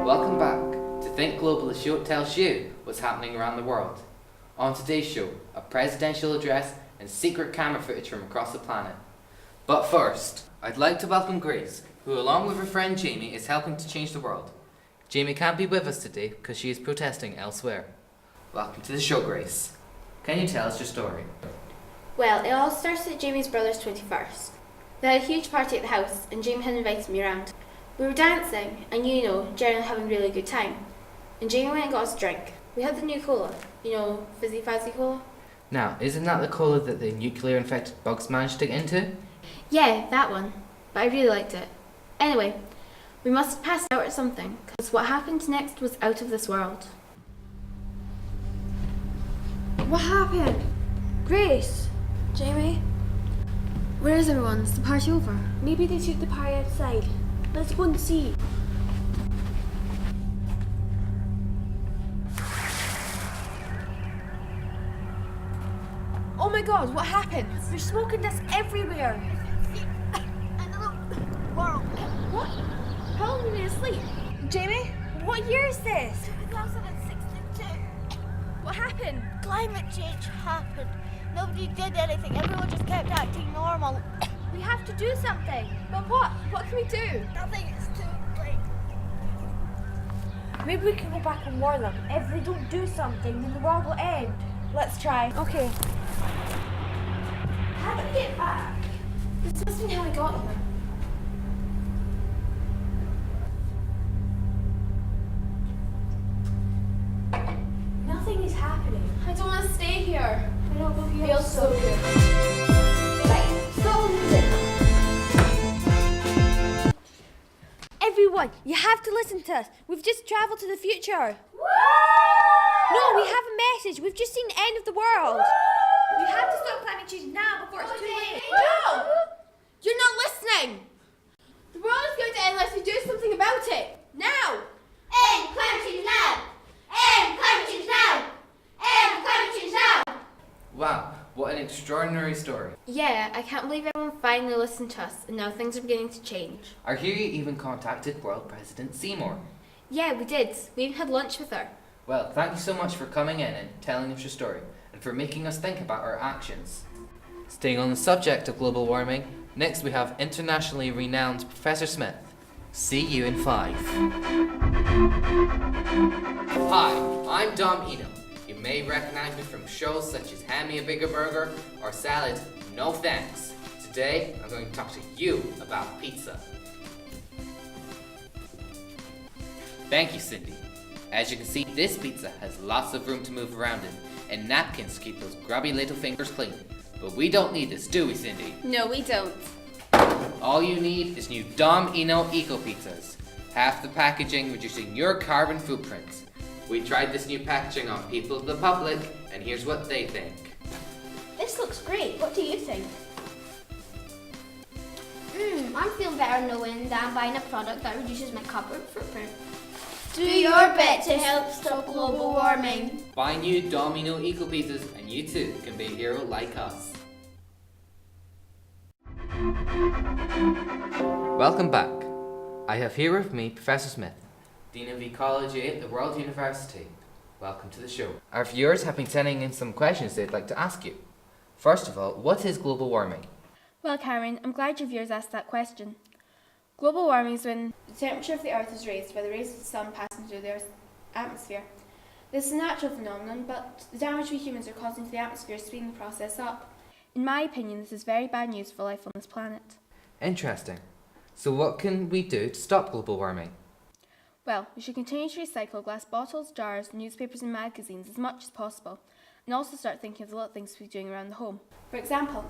Welcome back to Think Global, the show that tells you what's happening around the world. On today's show, a presidential address and secret camera footage from across the planet. But first, I'd like to welcome Grace, who along with her friend Jamie is helping to change the world. Jamie can't be with us today because she is protesting elsewhere. Welcome to the show, Grace. Can you tell us your story? Well, it all started at Jamie's brother's 21st. They had a huge party at the house and Jamie had invited me around. We were dancing and generally having a really good time. And Jamie went and got us a drink. We had the new cola, fizzy fazzy cola. Now, isn't that the cola that the nuclear infected bugs managed to get into? Yeah, that one. But I really liked it. Anyway, we must have passed out or something, because what happened next was out of this world. What happened? Grace? Jamie? Where is everyone? Is the party over? Maybe they took the party outside. Let's go and see. Oh my god, what happened? There's smoke and dust everywhere. Another world. What? How long have you been asleep? Jamie, what year is this? 2062. What happened? Climate change happened. Nobody did anything. Everyone just kept acting normal. We have to do something. But what? What can we do? Nothing is too late. Maybe we can go back and warn them. If they don't do something, then the world will end. Let's try. Okay. How do we get back? This must be how we got here. Nothing is happening. I don't want to stay here. I don't know if you Feels so good. Right, stop music. Everyone, you have to listen to us. We've just travelled to the future. No, we have a message. We've just seen the end of the world. We have to stop climate change now before it's too late. No! You're not listening! The world is going to end unless we do something about it. Now! End climate change now! End climate change now! End climate change now! Wow, what an extraordinary story. Yeah, I can't believe everyone finally listened to us and now things are beginning to change. I hear you even contacted World President Seymour. Yeah, we did. We even had lunch with her. Well, thank you so much for coming in and telling us your story, and for making us think about our actions. Staying on the subject of global warming, next we have internationally renowned Professor Smith. See you in 5. Hi, I'm Dom Eno. You may recognize me from shows such as Hand Me a Bigger Burger or Salad, No Thanks. Today, I'm going to talk to you about pizza. Thank you, Cindy. As you can see, this pizza has lots of room to move around in, and napkins to keep those grubby little fingers clean. But we don't need this, do we, Cindy? No, we don't. All you need is new Dom Eno Eco Pizzas. Half the packaging reducing your carbon footprint. We tried this new packaging on people of the public, and here's what they think. This looks great. What do you think? I'm feeling better knowing that I'm buying a product that reduces my carbon footprint. Do your bit to help stop global warming. Buy new Dom Eno Eco Pizzas, and you too can be a hero like us. Welcome back. I have here with me Professor Smith, Dean of Ecology at the World University. Welcome to the show. Our viewers have been sending in some questions they'd like to ask you. First of all, what is global warming? Well, Karen, I'm glad your viewers asked that question. Global warming is when the temperature of the Earth is raised by the rays of the sun passing through the Earth's atmosphere. This is a natural phenomenon, but the damage we humans are causing to the atmosphere is speeding the process up. In my opinion, this is very bad news for life on this planet. Interesting. So what can we do to stop global warming? Well, we should continue to recycle glass bottles, jars, newspapers and magazines as much as possible, and also start thinking of the little things we're doing around the home. For example,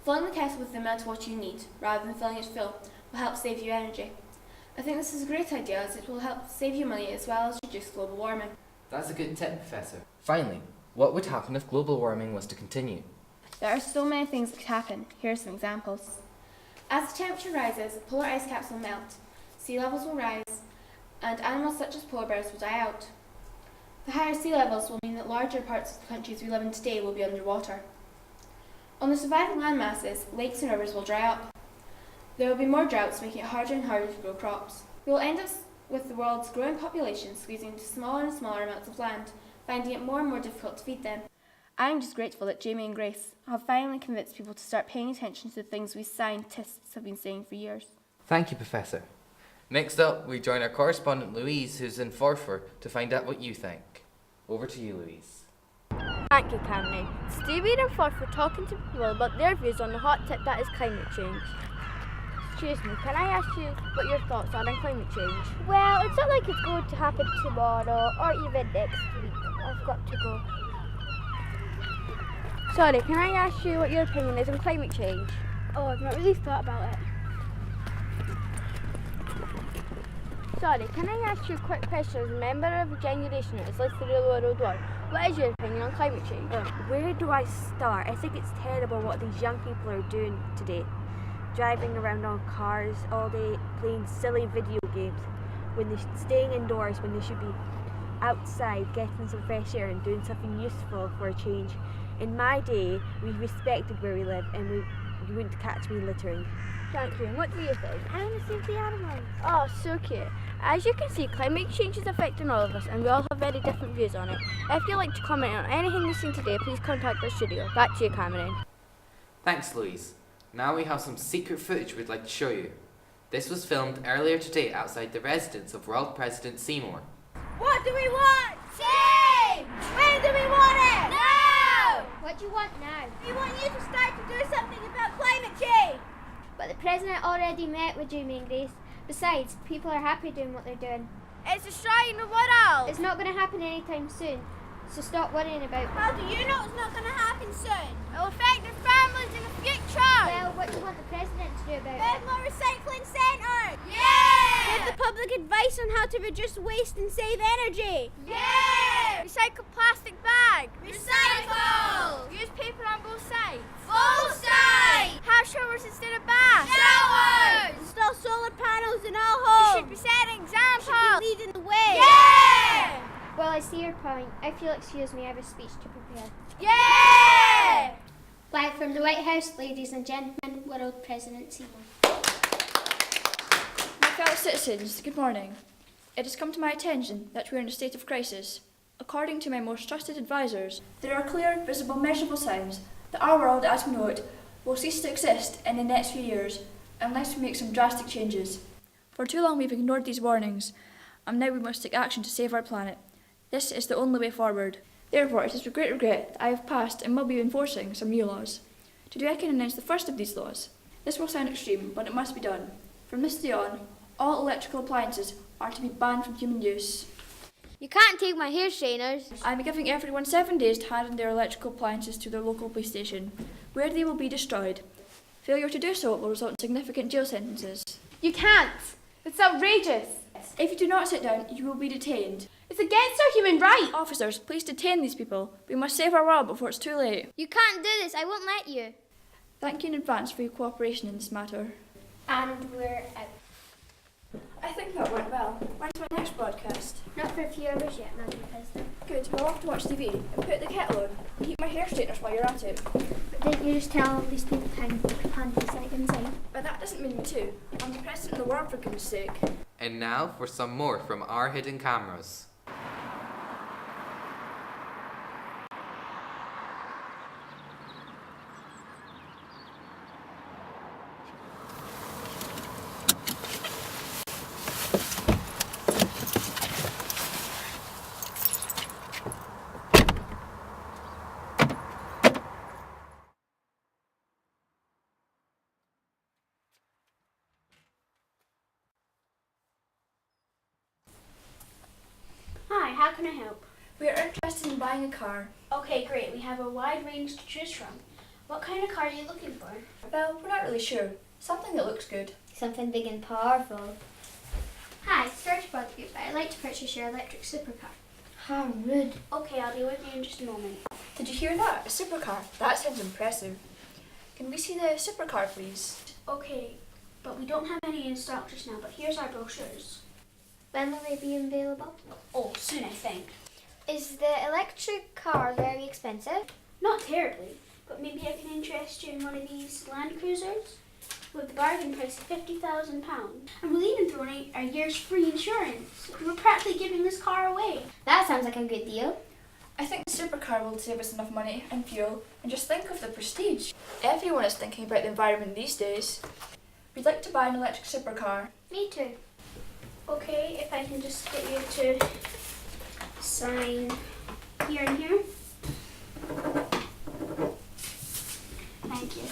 filling the kettle with the amount of water you need, rather than filling it full, will help save you energy. I think this is a great idea as it will help save you money as well as reduce global warming. That's a good tip, Professor. Finally, what would happen if global warming was to continue? There are so many things that could happen. Here are some examples. As the temperature rises, polar ice caps will melt, sea levels will rise, and animals such as polar bears will die out. The higher sea levels will mean that larger parts of the countries we live in today will be underwater. On the surviving land masses, lakes and rivers will dry up. There will be more droughts, making it harder and harder to grow crops. We will end up with the world's growing population squeezing into smaller and smaller amounts of land, finding it more and more difficult to feed them. I'm just grateful that Jamie and Grace have finally convinced people to start paying attention to the things we scientists have been saying for years. Thank you, Professor. Next up, we join our correspondent Louise, who's in Forfar, to find out what you think. Over to you, Louise. Thank you, Cameron. Today we're in Forfar talking to people about their views on the hot tip that is climate change. Excuse me, can I ask you what your thoughts are on climate change? Well, it's not like it's going to happen tomorrow or even next week. I've got to go. Sorry, can I ask you what your opinion is on climate change? Oh, I've not really thought about it. Sorry, can I ask you a quick question as a member of a generation that is like the real world war? What is your opinion on climate change? Where do I start? I think it's terrible what these young people are doing today. Driving around on cars all day, playing silly video games, when they're staying indoors when they should be outside getting some fresh air and doing something useful for a change. In my day, we respected where we live and you wouldn't catch me littering. Thank you. And what do you think? I want to save the animals. Oh, so cute. As you can see, climate change is affecting all of us and we all have very different views on it. If you'd like to comment on anything you've seen today, please contact our studio. Back to you, Cameron. Thanks, Louise. Now we have some secret footage we'd like to show you. This was filmed earlier today outside the residence of World President Seymour. What do we want? Change! When do we want it? Now! What do you want now? We want you to start to do something about climate change! But the President already met with Jamie and Grace. Besides, people are happy doing what they're doing. It's destroying the world! It's not going to happen anytime soon, so stop worrying about it. How do you know it's not going to happen soon? It'll affect their families in the future! Well, what do you want the President to do about it? Build more recycling centres! Yeah! Give the public advice on how to reduce waste and save energy! Yeah! Recycle plastic bags! Recycle! Use paper on both sides! Both sides! Have showers instead of baths! Showers! Install solar panels in all homes! You should be setting examples! You should be leading the way! Yeah! Well, I see your point. If you'll excuse me, I have a speech to prepare. Yeah! Live from the White House, ladies and gentlemen, World President Seymour. My fellow citizens, good morning. It has come to my attention that we are in a state of crisis. According to my most trusted advisors, there are clear, visible, measurable signs that our world as we know it will cease to exist in the next few years unless we make some drastic changes. For too long we've ignored these warnings, and now we must take action to save our planet. This is the only way forward. Therefore, it is with great regret that I have passed and will be enforcing some new laws. Today I can announce the first of these laws. This will sound extreme, but it must be done. From this day on, all electrical appliances are to be banned from human use. You can't take my hair strainers. I am giving everyone 7 days to hand in their electrical appliances to their local police station, where they will be destroyed. Failure to do so will result in significant jail sentences. You can't! It's outrageous! If you do not sit down, you will be detained. It's against our human rights! Officers, please detain these people. We must save our world before it's too late. You can't do this. I won't let you. Thank you in advance for your cooperation in this matter. And we're out. I think that went well. When's my next broadcast? Not for a few hours yet, Madam President. Good, well, I'll have to watch TV and put the kettle on and heat my hair straighteners while you're at it. But didn't you just tell all these people to hang the panties like inside? But that doesn't mean me too. I'm the president of the world, for goodness sake. And now for some more from our hidden cameras. Hi, how can I help? We are interested in buying a car. Okay, great. We have a wide range to choose from. What kind of car are you looking for? Well, we're not really sure. Something that looks good. Something big and powerful. Hi, sorry to bother you, but I'd like to purchase your electric supercar. How rude. Okay, I'll be with you in just a moment. Did you hear that? A supercar. That sounds impressive. Can we see the supercar, please? Okay, but we don't have any in stock just now, but here's our brochures. When will they be available? Oh, soon I think. Is the electric car very expensive? Not terribly, but maybe I can interest you in one of these Land Cruisers. with the bargain price of £50,000. And we'll even throw in a year's free insurance. We're practically giving this car away. That sounds like a good deal. I think the supercar will save us enough money and fuel, and just think of the prestige. Everyone is thinking about the environment these days. We'd like to buy an electric supercar. Me too. Okay, if I can just get you to sign here and here. Thank you.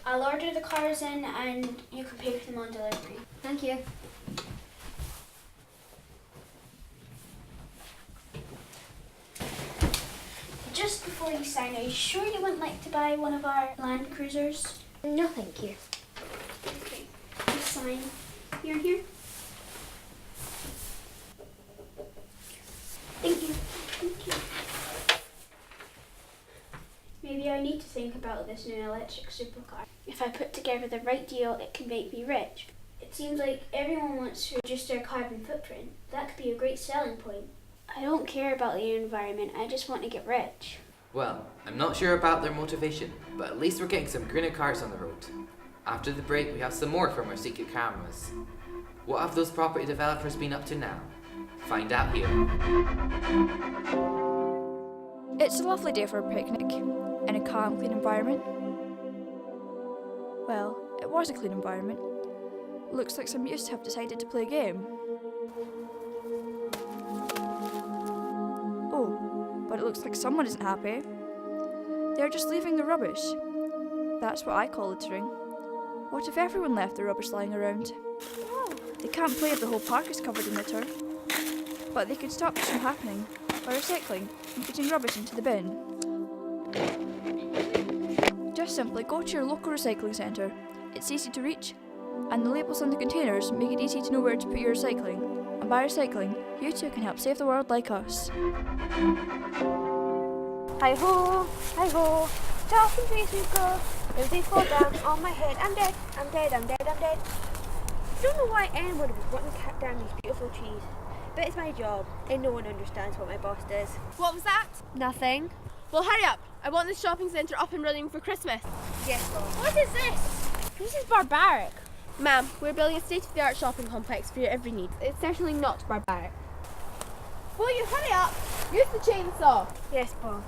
I'll order the cars in and you can pay for them on delivery. Thank you. Just before you sign, are you sure you wouldn't like to buy one of our Land Cruisers? No, thank you. Okay, just sign here and here. Thank you. Thank you. Maybe I need to think about this new electric supercar. If I put together the right deal, it can make me rich. It seems like everyone wants to reduce their carbon footprint. That could be a great selling point. I don't care about the environment, I just want to get rich. Well, I'm not sure about their motivation, but at least we're getting some greener cars on the road. After the break, we have some more from our secret cameras. What have those property developers been up to now? Find out here. It's a lovely day for a picnic, in a calm, clean environment. Well, it was a clean environment. Looks like some youths have decided to play a game. Oh, but it looks like someone isn't happy. They're just leaving the rubbish. That's what I call littering. What if everyone left the rubbish lying around? They can't play if the whole park is covered in litter. But they could stop this from happening by recycling and putting rubbish into the bin. Just simply go to your local recycling centre. It's easy to reach, and the labels on the containers make it easy to know where to put your recycling. And by recycling, you too can help save the world like us. Hi-ho, hi-ho, talking trees we go. If they fall down on my head, I'm dead, I'm dead, I'm dead, I'm dead. I don't know why anyone would want to cut down these beautiful trees, but it's my job, and no one understands what my boss does. What was that? Nothing. Well, hurry up. I want this shopping centre up and running for Christmas. Yes, boss. What is this? This is barbaric. Ma'am, we're building a state-of-the-art shopping complex for your every need. It's certainly not barbaric. Will you hurry up? Use the chainsaw. Yes, boss.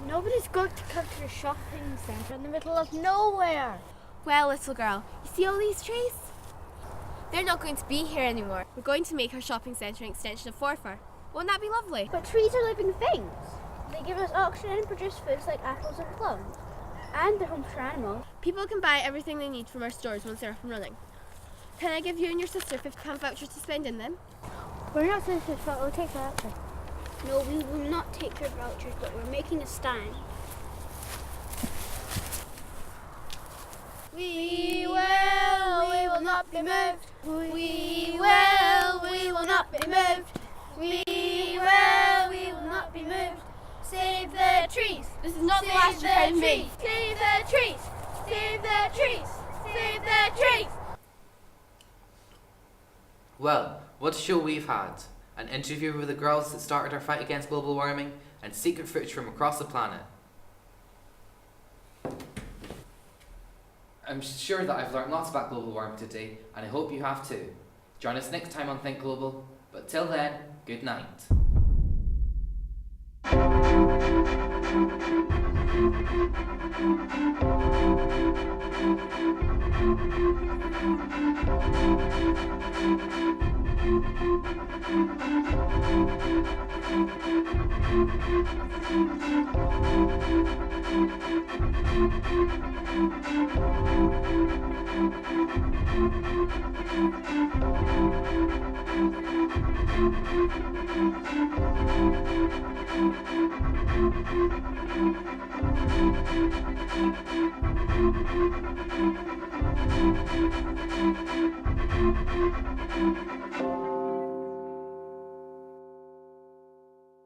Nobody's going to come to the shopping centre in the middle of nowhere. Well, little girl, you see all these trees? They're not going to be here anymore. We're going to make our shopping centre an extension of Forfar. Won't that be lovely? But trees are living things. They give us oxygen and produce foods like apples and plums. And they're homes for animals. People can buy everything they need from our stores once they're up and running. Can I give you and your sister £50 vouchers to spend in them? We're not sensitive, but we'll take that voucher. No, we will not take your vouchers, but we're making a stand. We will not be moved. We will not be moved. We will not be moved. Save the trees. This is not the last you've heard of me. Save the trees. Save the trees. Save the trees. Well, what a show we've had. An interview with the girls that started our fight against global warming, and secret footage from across the planet. I'm sure that I've learned lots about global warming today, and I hope you have too. Join us next time on Think Global, but till then, good night.